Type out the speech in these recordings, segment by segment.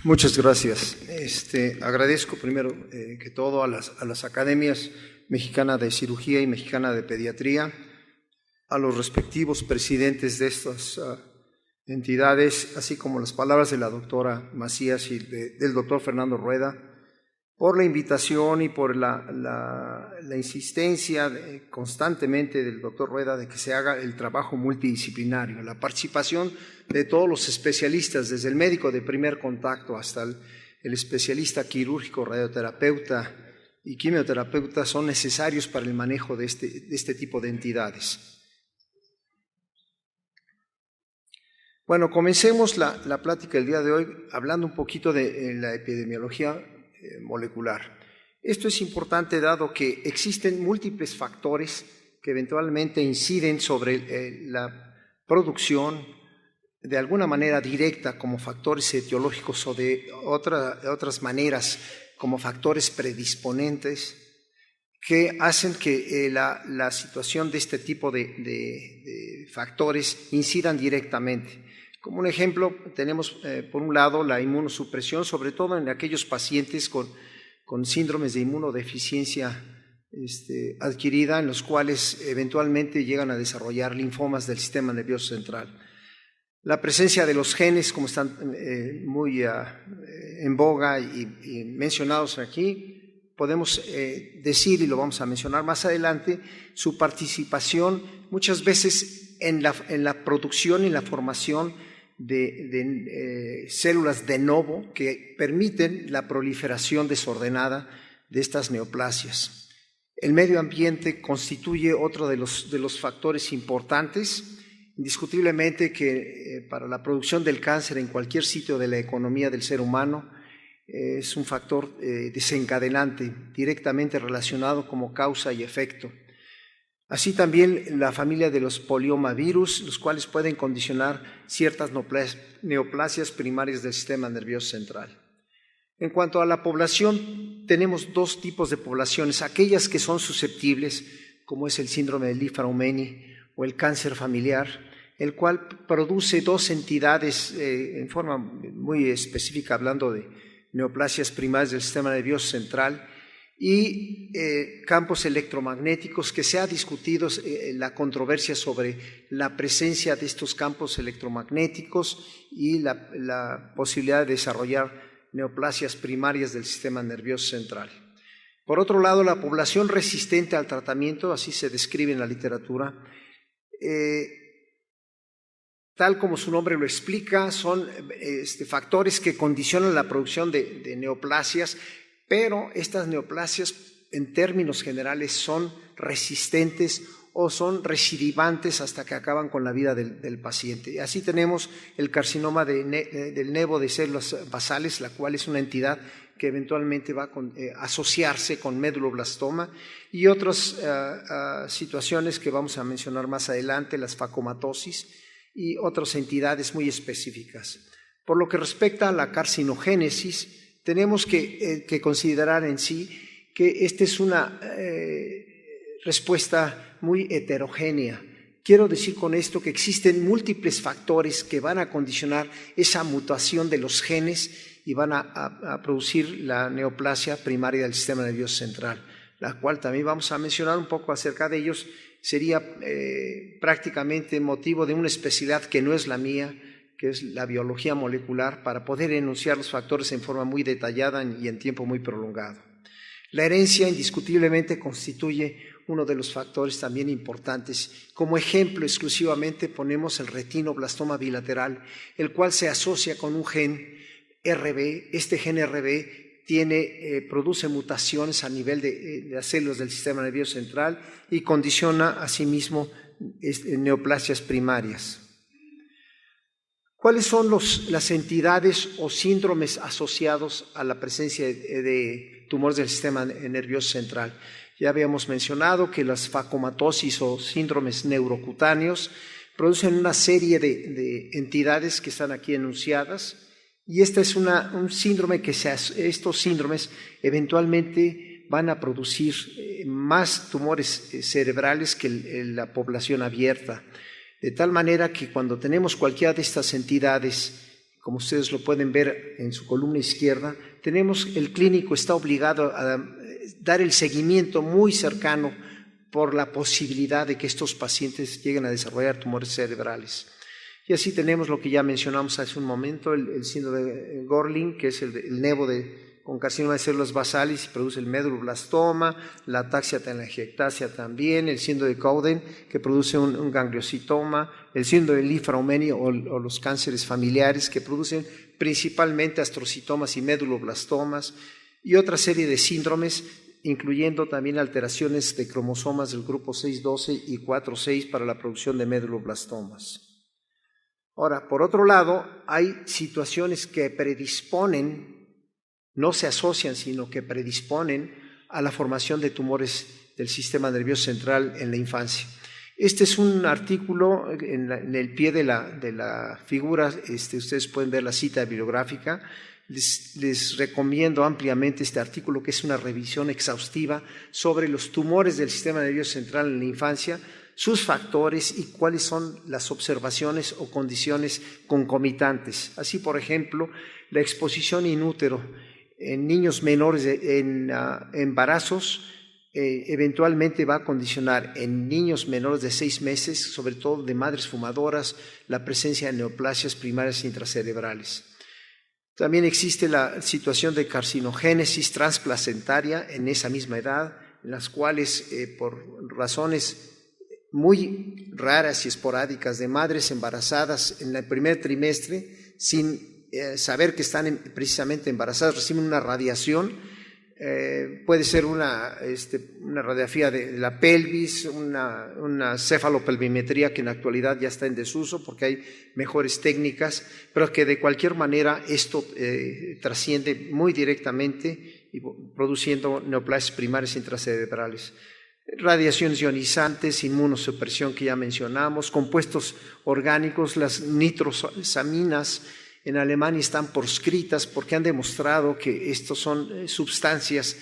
Muchas gracias. Agradezco primero que todo a las academias mexicana de cirugía y mexicana de pediatría, a los respectivos presidentes de estas entidades, así como las palabras de la doctora Macías y del doctor Fernando Rueda, por la invitación y por la insistencia constantemente del doctor Rueda de que se haga el trabajo multidisciplinario, la participación de todos los especialistas, desde el médico de primer contacto hasta el especialista quirúrgico, radioterapeuta y quimioterapeuta, son necesarios para el manejo de este tipo de entidades. Bueno, comencemos la plática del día de hoy hablando un poquito de la epidemiología molecular. Esto es importante dado que existen múltiples factores que eventualmente inciden sobre la producción de alguna manera directa como factores etiológicos o de otras maneras como factores predisponentes que hacen que la situación de este tipo de factores incidan directamente. Como un ejemplo, tenemos por un lado la inmunosupresión, sobre todo en aquellos pacientes con síndromes de inmunodeficiencia adquirida, en los cuales eventualmente llegan a desarrollar linfomas del sistema nervioso central. La presencia de los genes, como están muy en boga y mencionados aquí, podemos decir, y lo vamos a mencionar más adelante, su participación muchas veces en la producción y la formación de células de novo que permiten la proliferación desordenada de estas neoplasias. El medio ambiente constituye otro de los factores importantes, indiscutiblemente que para la producción del cáncer en cualquier sitio de la economía del ser humano es un factor desencadenante, directamente relacionado como causa y efecto. Así también la familia de los poliomavirus, los cuales pueden condicionar ciertas neoplasias primarias del sistema nervioso central. En cuanto a la población, tenemos dos tipos de poblaciones, aquellas que son susceptibles, como es el síndrome de Li-Fraumeni o el cáncer familiar, el cual produce dos entidades en forma muy específica, hablando de neoplasias primarias del sistema nervioso central, y campos electromagnéticos, que se ha discutido la controversia sobre la presencia de estos campos electromagnéticos y la posibilidad de desarrollar neoplasias primarias del sistema nervioso central. Por otro lado, la población resistente al tratamiento, así se describe en la literatura, tal como su nombre lo explica, son factores que condicionan la producción de neoplasias, pero estas neoplasias en términos generales son resistentes o son recidivantes hasta que acaban con la vida del paciente. Y así tenemos el carcinoma del nevo de células basales, la cual es una entidad que eventualmente va a asociarse con meduloblastoma, y otras situaciones que vamos a mencionar más adelante, las facomatosis y otras entidades muy específicas. Por lo que respecta a la carcinogénesis, tenemos que considerar en sí que esta es una respuesta muy heterogénea. Quiero decir con esto que existen múltiples factores que van a condicionar esa mutación de los genes y van a producir la neoplasia primaria del sistema nervioso central, la cual también vamos a mencionar un poco acerca de ellos. Sería prácticamente motivo de una especialidad que no es la mía, que es la biología molecular, para poder enunciar los factores en forma muy detallada y en tiempo muy prolongado. La herencia indiscutiblemente constituye uno de los factores también importantes. Como ejemplo exclusivamente ponemos el retinoblastoma bilateral, el cual se asocia con un gen RB. Este gen RB produce mutaciones a nivel de las células del sistema nervioso central y condiciona asimismo neoplasias primarias. ¿Cuáles son las entidades o síndromes asociados a la presencia de tumores del sistema nervioso central? Ya habíamos mencionado que las facomatosis o síndromes neurocutáneos producen una serie de entidades que están aquí enunciadas, y este es un síndrome estos síndromes eventualmente van a producir más tumores cerebrales que la población abierta. De tal manera que cuando tenemos cualquiera de estas entidades como ustedes lo pueden ver en su columna izquierda, el clínico está obligado a dar el seguimiento muy cercano por la posibilidad de que estos pacientes lleguen a desarrollar tumores cerebrales. Y así tenemos lo que ya mencionamos hace un momento, el síndrome de Gorlin, que es el nevo con carcinoma de células basales y produce el medulloblastoma, la ataxia telangiectasia también, el síndrome de Cowden, que produce un gangliocitoma, el síndrome de Li-Fraumeni o los cánceres familiares, que producen principalmente astrocitomas y meduloblastomas, y otra serie de síndromes, incluyendo también alteraciones de cromosomas del grupo 6-12 y 4-6 para la producción de meduloblastomas. Ahora, por otro lado, hay situaciones que predisponen, no se asocian, sino que predisponen a la formación de tumores del sistema nervioso central en la infancia. Este es un artículo en el pie de la figura, ustedes pueden ver la cita bibliográfica. Les recomiendo ampliamente este artículo, que es una revisión exhaustiva sobre los tumores del sistema nervioso central en la infancia, sus factores y cuáles son las observaciones o condiciones concomitantes. Así, por ejemplo, la exposición in útero en niños menores en embarazos eventualmente va a condicionar en niños menores de 6 meses, sobre todo de madres fumadoras, la presencia de neoplasias primarias intracerebrales. También existe la situación de carcinogénesis transplacentaria en esa misma edad, en las cuales por razones muy raras y esporádicas de madres embarazadas en el primer trimestre, sin saber que están precisamente embarazadas, reciben una radiación, puede ser una radiografía de la pelvis, una cefalopelvimetría que en la actualidad ya está en desuso porque hay mejores técnicas, pero que de cualquier manera esto trasciende muy directamente y produciendo neoplasias primarias intracerebrales. Radiaciones ionizantes, inmunosupresión que ya mencionamos, compuestos orgánicos, las nitrosaminas en Alemania están proscritas porque han demostrado que estos son sustancias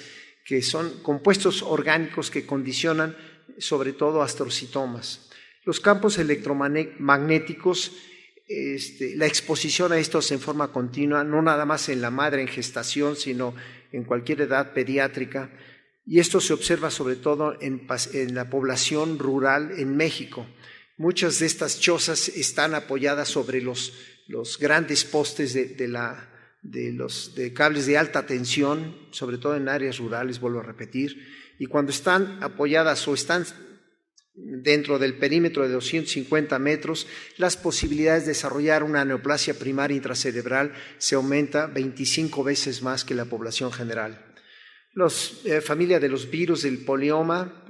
que son compuestos orgánicos que condicionan sobre todo astrocitomas. Los campos electromagnéticos, la exposición a estos en forma continua, no nada más en la madre en gestación, sino en cualquier edad pediátrica, y esto se observa sobre todo en la población rural en México. Muchas de estas chozas están apoyadas sobre los grandes postes de cables de alta tensión, sobre todo en áreas rurales, vuelvo a repetir, y cuando están apoyadas o están dentro del perímetro de 250 metros, las posibilidades de desarrollar una neoplasia primaria intracerebral se aumenta 25 veces más que la población general. Familia de los virus del polioma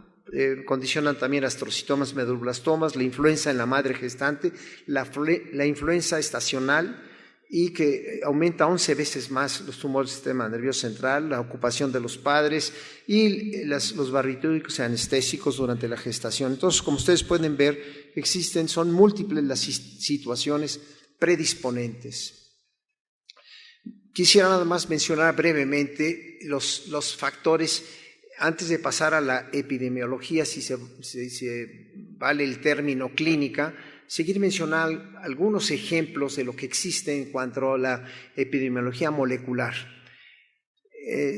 condicionan también astrocitomas, meduloblastomas, la influenza en la madre gestante, la influenza estacional, y que aumenta 11 veces más los tumores del sistema nervioso central, la ocupación de los padres y los barbitúricos y anestésicos durante la gestación. Entonces, como ustedes pueden ver, son múltiples las situaciones predisponentes. Quisiera nada más mencionar brevemente los factores, antes de pasar a la epidemiología, si se vale el término clínica, seguir mencionando algunos ejemplos de lo que existe en cuanto a la epidemiología molecular.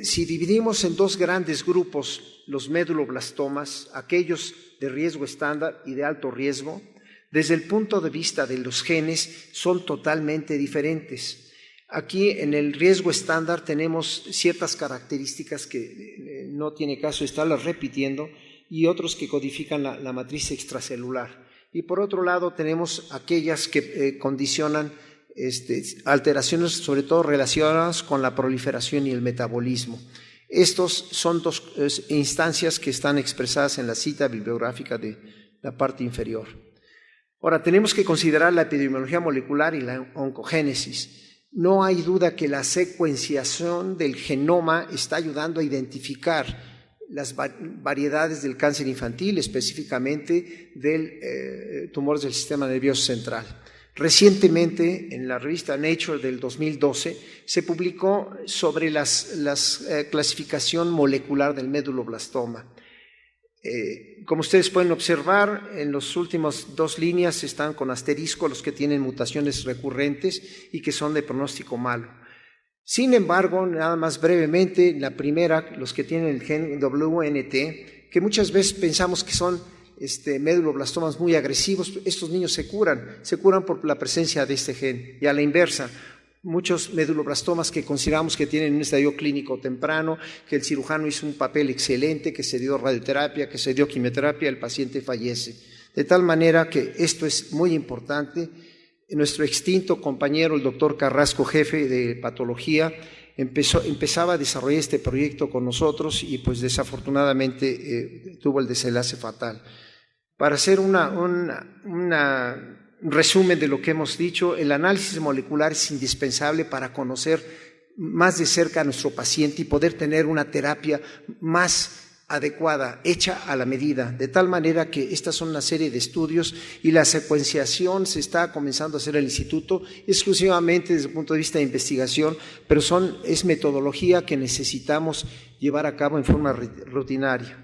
Si dividimos en dos grandes grupos los meduloblastomas, aquellos de riesgo estándar y de alto riesgo, desde el punto de vista de los genes son totalmente diferentes. Aquí en el riesgo estándar tenemos ciertas características que no tiene caso estarlas repitiendo y otros que codifican la matriz extracelular. Y por otro lado tenemos aquellas que condicionan alteraciones sobre todo relacionadas con la proliferación y el metabolismo. Estos son dos instancias que están expresadas en la cita bibliográfica de la parte inferior. Ahora, tenemos que considerar la epidemiología molecular y la oncogénesis. No hay duda que la secuenciación del genoma está ayudando a identificar las variedades del cáncer infantil, específicamente del tumores del sistema nervioso central. Recientemente, en la revista Nature del 2012, se publicó sobre la clasificación molecular del medulloblastoma. Como ustedes pueden observar, en las últimas 2 líneas están con asterisco los que tienen mutaciones recurrentes y que son de pronóstico malo. Sin embargo, nada más brevemente, la primera, los que tienen el gen WNT, que muchas veces pensamos que son meduloblastomas muy agresivos, estos niños se curan por la presencia de este gen, y a la inversa. Muchos meduloblastomas que consideramos que tienen un estadio clínico temprano, que el cirujano hizo un papel excelente, que se dio radioterapia, que se dio quimioterapia, el paciente fallece. De tal manera que esto es muy importante. Nuestro extinto compañero, el doctor Carrasco, jefe de patología, empezaba a desarrollar este proyecto con nosotros y pues desafortunadamente tuvo el desenlace fatal. Para hacer un resumen de lo que hemos dicho, el análisis molecular es indispensable para conocer más de cerca a nuestro paciente y poder tener una terapia más adecuada, hecha a la medida, de tal manera que estas son una serie de estudios y la secuenciación se está comenzando a hacer en el instituto exclusivamente desde el punto de vista de investigación, pero es metodología que necesitamos llevar a cabo en forma rutinaria.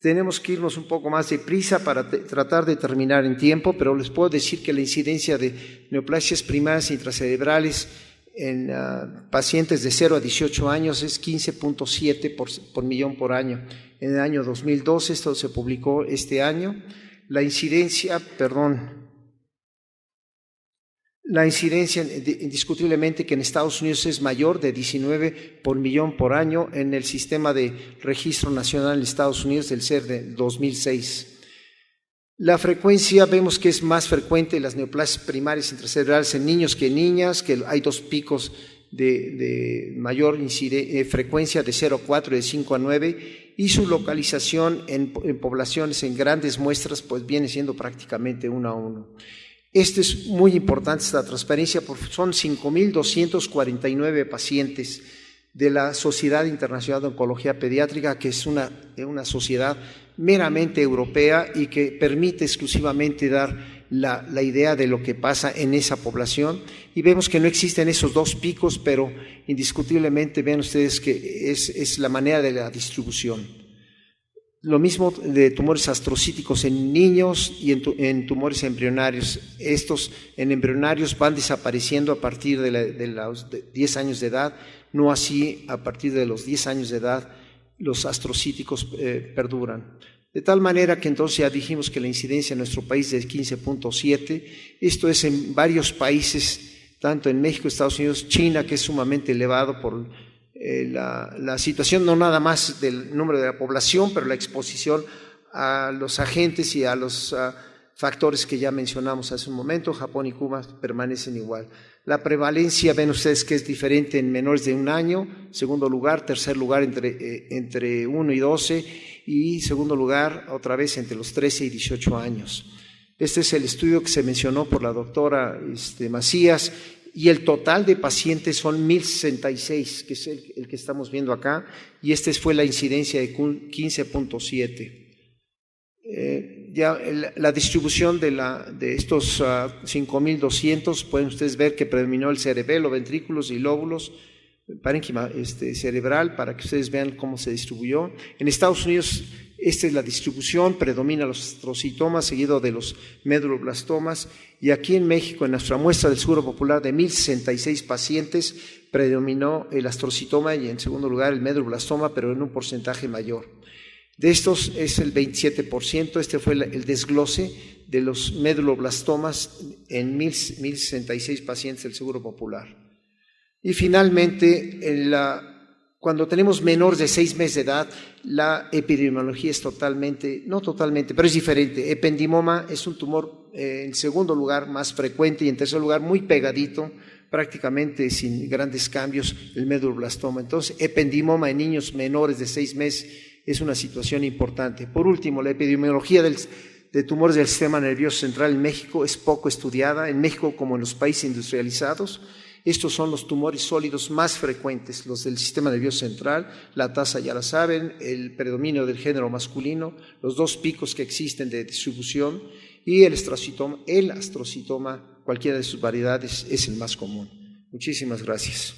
Tenemos que irnos un poco más deprisa para tratar de terminar en tiempo, pero les puedo decir que la incidencia de neoplasias primarias intracerebrales en pacientes de 0 a 18 años es 15.7 por millón por año. En el año 2012, esto se publicó este año, la incidencia indiscutiblemente que en Estados Unidos es mayor, de 19 por millón por año en el sistema de registro nacional de Estados Unidos del SER de 2006. La frecuencia, vemos que es más frecuente las neoplasias primarias intracerebrales en niños que en niñas, que hay 2 picos de mayor frecuencia de 0 a 4 y de 5 a 9, y su localización en poblaciones en grandes muestras pues viene siendo prácticamente 1 a 1. Esto es muy importante, esta transparencia, porque son 5.249 pacientes de la Sociedad Internacional de Oncología Pediátrica, que es una sociedad meramente europea y que permite exclusivamente dar la idea de lo que pasa en esa población, y vemos que no existen esos 2 picos, pero indiscutiblemente ven ustedes que es la manera de la distribución. Lo mismo de tumores astrocíticos en niños y en tumores embrionarios. Estos en embrionarios van desapareciendo a partir de los 10 años de edad, no así a partir de los 10 años de edad los astrocíticos perduran. De tal manera que entonces ya dijimos que la incidencia en nuestro país es de 15.7, esto es en varios países, tanto en México, Estados Unidos, China, que es sumamente elevado por la situación no nada más del número de la población, pero la exposición a los agentes y a los factores que ya mencionamos hace un momento. Japón y Cuba permanecen igual. La prevalencia, ven ustedes que es diferente en menores de 1 año, segundo lugar, tercer lugar entre 1 y 12, y segundo lugar otra vez entre los 13 y 18 años. Este es el estudio que se mencionó por la doctora Macías, y el total de pacientes son 1.066, que es el que estamos viendo acá, y esta fue la incidencia de 15.7. Ya la distribución de estos 5.200, pueden ustedes ver que predominó el cerebelo, ventrículos y lóbulos, parénquima cerebral, para que ustedes vean cómo se distribuyó. En Estados Unidos esta es la distribución, predomina los astrocitomas seguido de los meduloblastomas, y aquí en México, en nuestra muestra del Seguro Popular de 1.066 pacientes, predominó el astrocitoma y en segundo lugar el medulblastoma, pero en un porcentaje mayor. De estos es el 27%, este fue el desglose de los meduloblastomas en 1.066 pacientes del Seguro Popular. Y finalmente, cuando tenemos menores de 6 meses de edad, la epidemiología es no totalmente, pero es diferente. Ependimoma es un tumor en segundo lugar más frecuente y en tercer lugar muy pegadito, prácticamente sin grandes cambios, el medulloblastoma. Entonces, ependimoma en niños menores de 6 meses es una situación importante. Por último, la epidemiología de tumores del sistema nervioso central en México es poco estudiada, en México como en los países industrializados. Estos son los tumores sólidos más frecuentes, los del sistema nervioso central, la tasa ya la saben, el predominio del género masculino, los 2 picos que existen de distribución, y el astrocitoma, cualquiera de sus variedades, es el más común. Muchísimas gracias.